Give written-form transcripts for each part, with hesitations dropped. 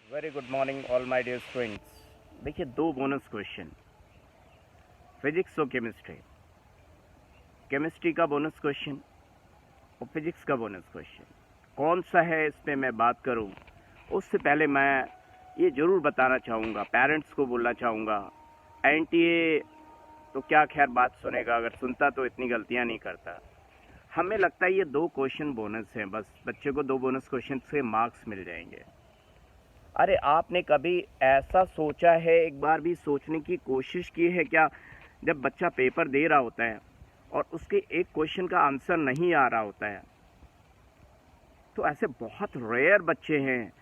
Very good morning all my dear students. देखिए, दो bonus question, physics और केमिस्ट्री। केमिस्ट्री का बोनस क्वेश्चन और फिजिक्स का बोनस क्वेश्चन कौन सा है, इस पे मैं बात करूं उससे पहले मैं ये ज़रूर बताना चाहूँगा, पेरेंट्स को बोलना चाहूँगा। एनटीए तो क्या खैर बात सुनेगा, अगर सुनता तो इतनी गलतियाँ नहीं करता। हमें लगता है ये दो क्वेश्चन बोनस हैं, बस बच्चे को दो बोनस क्वेश्चन से मार्क्स मिल जाएंगे। अरे आपने कभी ऐसा सोचा है, एक बार भी सोचने की कोशिश की है क्या, जब बच्चा पेपर दे रहा होता है और उसके एक क्वेश्चन का आंसर नहीं आ रहा होता है, तो ऐसे बहुत रेयर बच्चे हैं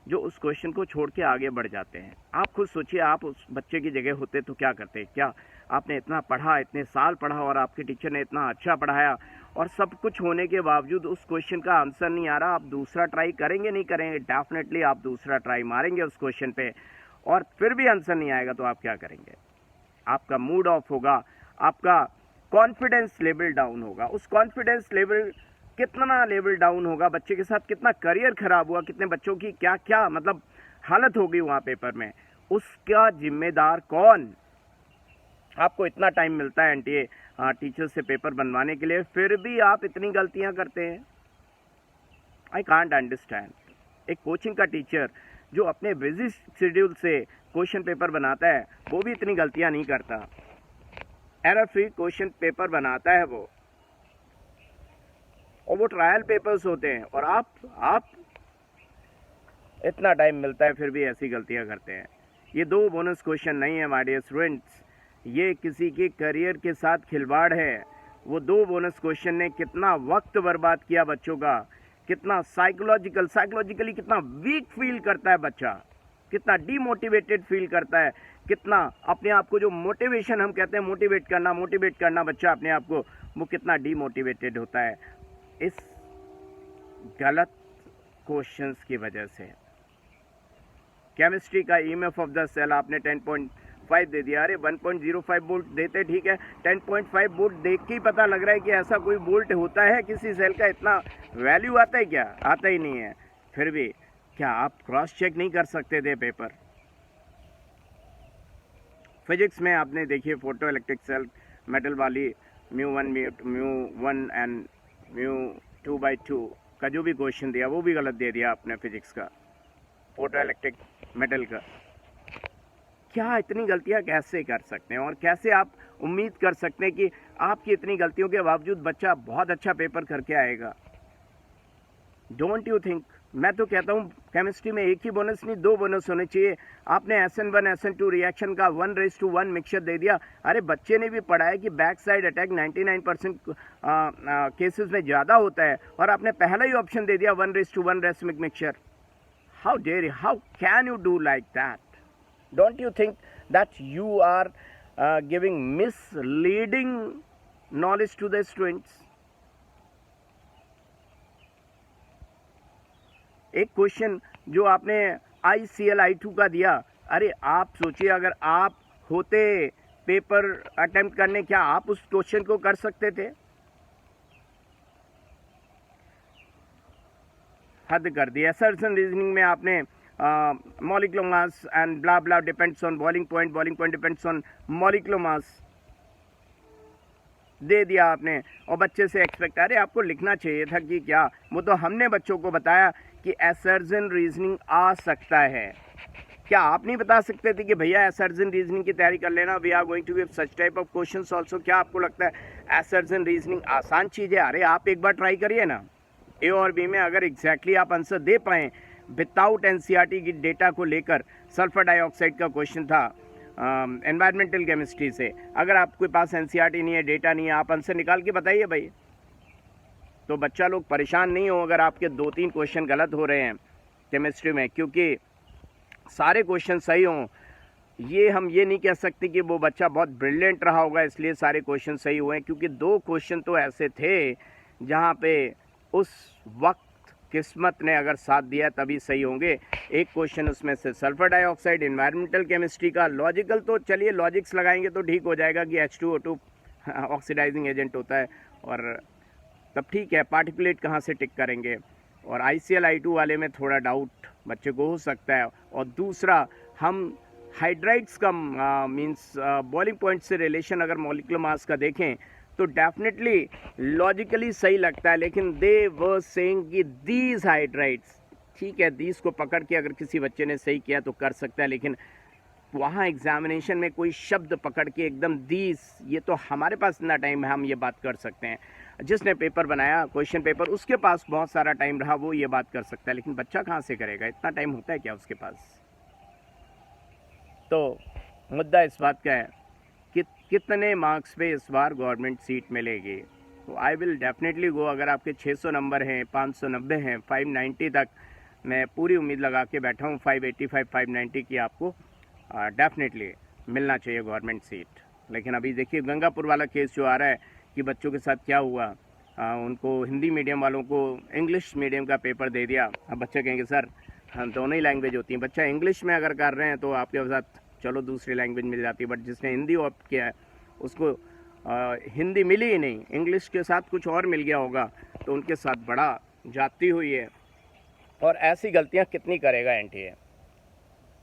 जो उस क्वेश्चन को छोड़ के आगे बढ़ जाते हैं। आप खुद सोचिए, आप उस बच्चे की जगह होते तो क्या करते? क्या आपने इतना पढ़ा, इतने साल पढ़ा और आपके टीचर ने इतना अच्छा पढ़ाया और सब कुछ होने के बावजूद उस क्वेश्चन का आंसर नहीं आ रहा, आप दूसरा ट्राई करेंगे नहीं करेंगे? डेफिनेटली आप दूसरा ट्राई मारेंगे उस क्वेश्चन पे, और फिर भी आंसर नहीं आएगा तो आप क्या करेंगे? आपका मूड ऑफ होगा, आपका कॉन्फिडेंस लेवल डाउन होगा। उस कॉन्फिडेंस लेवल कितना लेवल डाउन होगा, बच्चे के साथ कितना करियर खराब हुआ, कितने बच्चों की क्या क्या मतलब हालत हो गई वहाँ पेपर में, उसका जिम्मेदार कौन? आपको इतना टाइम मिलता है एनटीए टीचर से पेपर बनवाने के लिए, फिर भी आप इतनी गलतियां करते हैं। I can't understand. एक कोचिंग का टीचर जो अपने बिजी शेड्यूल से क्वेश्चन पेपर बनाता है, वो भी इतनी गलतियां नहीं करता। एरर फ्री क्वेश्चन पेपर बनाता है वो, और वो ट्रायल पेपर्स होते हैं, और आप इतना टाइम मिलता है फिर भी ऐसी गलतियां करते हैं। ये दो बोनस क्वेश्चन नहीं है माय डियर स्टूडेंट्स, ये किसी के करियर के साथ खिलवाड़ है। वो दो बोनस क्वेश्चन ने कितना वक्त बर्बाद किया बच्चों का, कितना साइकोलॉजिकली कितना वीक फील करता है बच्चा, कितना डीमोटिवेटेड फील करता है, कितना अपने आप को, जो मोटिवेशन हम कहते हैं मोटिवेट करना बच्चा अपने आप को, वो कितना डीमोटिवेटेड होता है इस गलत क्वेश्चंस की वजह से। केमिस्ट्री का ईएमएफ ऑफ द सेल आपने 10.5 दे दिया। अरे 1.05 वोल्ट देते ठीक है, 10.5 वोल्ट देख के ही पता लग रहा है कि ऐसा कोई वोल्ट होता है किसी सेल का, इतना वैल्यू आता है क्या? आता ही नहीं है। फिर भी क्या आप क्रॉस चेक नहीं कर सकते थे पेपर? फिजिक्स में आपने देखिए फोटो इलेक्ट्रिक सेल मेटल वाली μ1 एंड μ2/2 का जो भी क्वेश्चन दिया वो भी गलत दे दिया आपने फिजिक्स का, फोटो इलेक्ट्रिक मेटल का। क्या इतनी गलतियां कैसे कर सकते हैं, और कैसे आप उम्मीद कर सकते हैं कि आपकी इतनी गलतियों के बावजूद बच्चा बहुत अच्छा पेपर करके आएगा? Don't you think? मैं तो कहता हूँ केमिस्ट्री में एक ही बोनस नहीं, दो बोनस होने चाहिए। आपने SN1 SN2 रिएक्शन का 1:1 मिक्सचर दे दिया। अरे बच्चे ने भी पढ़ा है कि बैक साइड अटैक 99% केसेस में ज़्यादा होता है, और आपने पहला ही ऑप्शन दे दिया 1:1 racemic mixture. How dare you, how can you do like that? Don't you think that you are giving misleading knowledge to the students? एक क्वेश्चन जो आपने ICL-I2 का दिया, अरे आप सोचिए अगर आप होते पेपर अटेम्प्ट करने, क्या आप उस क्वेश्चन को कर सकते थे? हद कर दिया। सर्चन रीजनिंग में आपने molecular mass and blah blah depends on boiling point depends on molecular mass दे दिया आपने, और बच्चे से एक्सपेक्ट, अरे आपको लिखना चाहिए था कि क्या, वो तो हमने बच्चों को बताया कि असर्जन रीजनिंग आ सकता है। क्या आप नहीं बता सकते थे कि भैया असर्जन रीजनिंग की तैयारी कर लेना, we are going to give such type of questions also? क्या आपको लगता है असर्जन रीजनिंग आसान चीज़ है? अरे आप एक बार ट्राई करिए ना, ए और बी में अगर एग्जैक्टली आप आंसर दे पाएँ विदाउट एनसीईआरटी की डेटा को लेकर। सल्फर डाइऑक्साइड का क्वेश्चन था एनवायरमेंटल केमिस्ट्री से, अगर आपके पास एनसीईआरटी नहीं है, डेटा नहीं है, आप आंसर निकाल के बताइए भाई। तो बच्चा लोग परेशान नहीं हो अगर आपके 2-3 क्वेश्चन गलत हो रहे हैं केमिस्ट्री में, क्योंकि सारे क्वेश्चन सही हों। ये हम ये नहीं कह सकते कि वो बच्चा बहुत ब्रिलियंट रहा होगा इसलिए सारे क्वेश्चन सही हुए हैं, क्योंकि 2 क्वेश्चन तो ऐसे थे जहाँ पे उस वक्त किस्मत ने अगर साथ दिया तभी सही होंगे। एक क्वेश्चन उसमें से सल्फर डाइऑक्साइड एनवायरमेंटल केमिस्ट्री का, लॉजिकल तो चलिए लॉजिक्स लगाएंगे तो ठीक हो जाएगा कि H2O2 ऑक्सीडाइजिंग एजेंट होता है, और तब ठीक है, पार्टिकुलेट कहाँ से टिक करेंगे। और ICL-I2 वाले में थोड़ा डाउट बच्चे को हो सकता है। और दूसरा, हम हाइड्राइड्स का मींस बॉइलिंग पॉइंट से रिलेशन अगर मॉलिक्यूलर मास का देखें तो डेफिनेटली लॉजिकली सही लगता है, लेकिन दे वर सेइंग कि दीज हाइड्राइड्स, ठीक है, दीज को पकड़ के अगर किसी बच्चे ने सही किया तो कर सकता है, लेकिन वहाँ एग्जामिनेशन में कोई शब्द पकड़ के एकदम दीज, ये तो हमारे पास इतना टाइम है हम ये बात कर सकते हैं। जिसने पेपर बनाया क्वेश्चन पेपर, उसके पास बहुत सारा टाइम रहा, वो ये बात कर सकता है, लेकिन बच्चा कहाँ से करेगा, इतना टाइम होता है क्या उसके पास। तो मुद्दा इस बात का है कि कितने मार्क्स पे इस बार गवर्नमेंट सीट मिलेगी। तो आई विल डेफिनेटली गो, अगर आपके 600 नंबर हैं, 590 हैं, 590 तक मैं पूरी उम्मीद लगा के बैठा हूँ, 585 590 की आपको डेफिनेटली मिलना चाहिए गवर्नमेंट सीट। लेकिन अभी देखिए गंगापुर वाला केस जो आ रहा है कि बच्चों के साथ क्या हुआ, उनको हिंदी मीडियम वालों को इंग्लिश मीडियम का पेपर दे दिया। अब बच्चे कहेंगे सर हाँ दोनों ही लैंग्वेज होती हैं, बच्चा इंग्लिश में अगर कर रहे हैं तो आपके साथ चलो दूसरी लैंग्वेज मिल जाती है, बट जिसने हिंदी ऑप्ट किया है उसको हिंदी मिली ही नहीं, इंग्लिश के साथ कुछ और मिल गया होगा, तो उनके साथ बड़ा जाती हुई है। और ऐसी गलतियां कितनी करेगा एनटीए।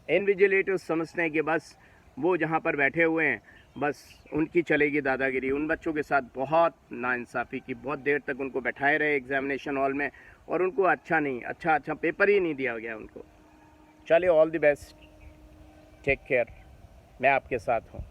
इनविजिलेटर्स समझते हैं कि बस वो जहां पर बैठे हुए हैं बस उनकी चलेगी दादागिरी, उन बच्चों के साथ बहुत नाइंसाफ़ी की, बहुत देर तक उनको बैठाए रहे एग्जामिनेशन हॉल में और उनको अच्छा पेपर ही नहीं दिया गया उनको। चलिए all the best, take care, मैं आपके साथ हूँ।